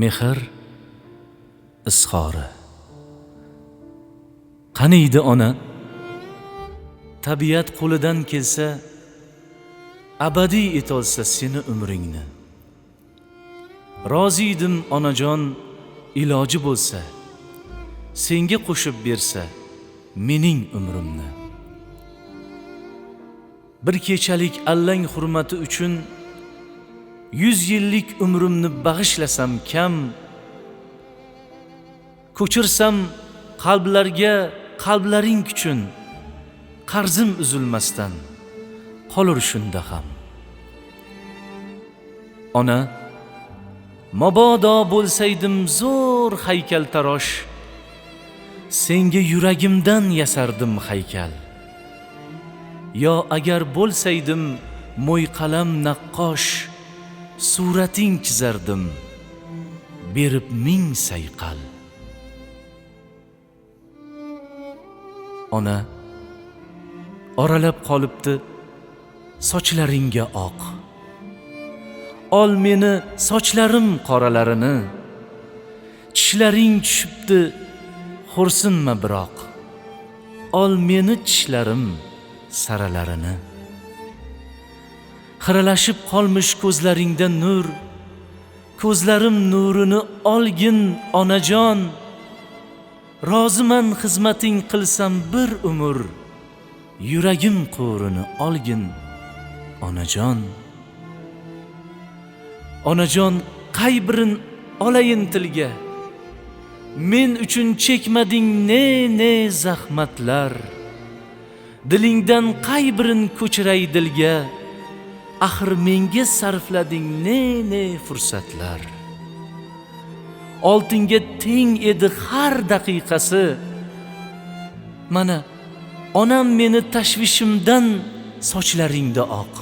mehr izhori. Qaniydi ona, tabiat qo'lidan kelsa, abadiy etolsa seni umringni. Rozi edim onajon, iloji bo'lsa, senga qo'shib bersa mening umrimni. Bir kechalik allang hurmati uchun 100 yillik umrimni bag'ishlasam kam, ko'chirsam qalblarga qalblaring kuchun, qarzim uzilmasdan qolur shunda ham. Ona, mabodo bo'lsaydim zo'r haykaltarosh, senga yuragimdan yasardim haykal. Yo agar bo'lsaydim mo'yqalam naqqosh, surating chizardim berib ming sayqal. Ona, oralab qolibdi sochlaringga oq. Ol meni sochlarim qoralarini, tishlaring tushibdi xo'rsinma biroq. Ol meni tishlarim saralarini. Xiralashib qolmish ko'zlaringda nur, ko'zlarim nurini olgin onajon. Roziman xizmating qilsam bir umr, yuragim qo'rini olgin onajon. Onajon, qay birin olayin tilga, men uchun chekmading ne zahmatlar. Dilingdan qay birin ko'chiray dilga, axir menga sarflading ne fursatlar. Oltinga teng edi har daqiqasi. Mana onam meni tashvishimdan sochlaringda oq.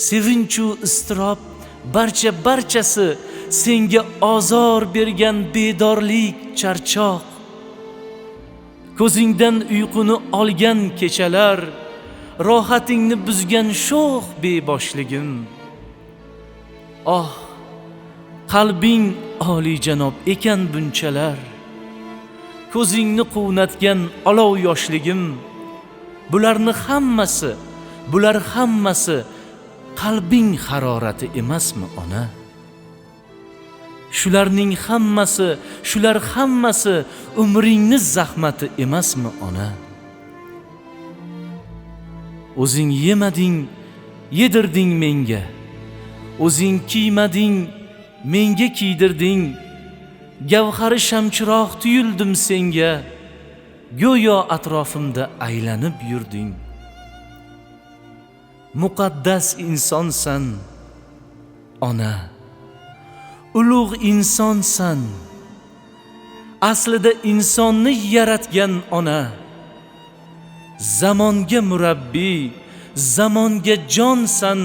Sevinchu iztirob barchasi senga ozor bergan bedorlik charchoq. Ko'zingdan uyquni olgan kechalar, rohatingni buzgan sho'x beboshligim. Oh, qalbing oliyjanob ekan bunchalar, ko'zingni quvnatgan olov yoshligim. Bular hammasi qalbing harorati emasmi ona? Shular hammasi umringni zahmati emasmi ona? O'zing yemading, yedirding menga. O'zing kiymading, menga kiydirding. Gavhari shamchiroq tuyuldim senga, go'yo atrofimda aylanib yurding. Muqaddas insonsan ona, ulug' insonsan. Aslida insonni yaratgan ona. Zamonga murabbiy, zamonga jonsan.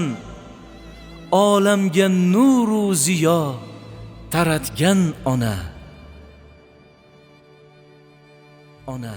Olamga nuru ziyo taratgan ona. Ona.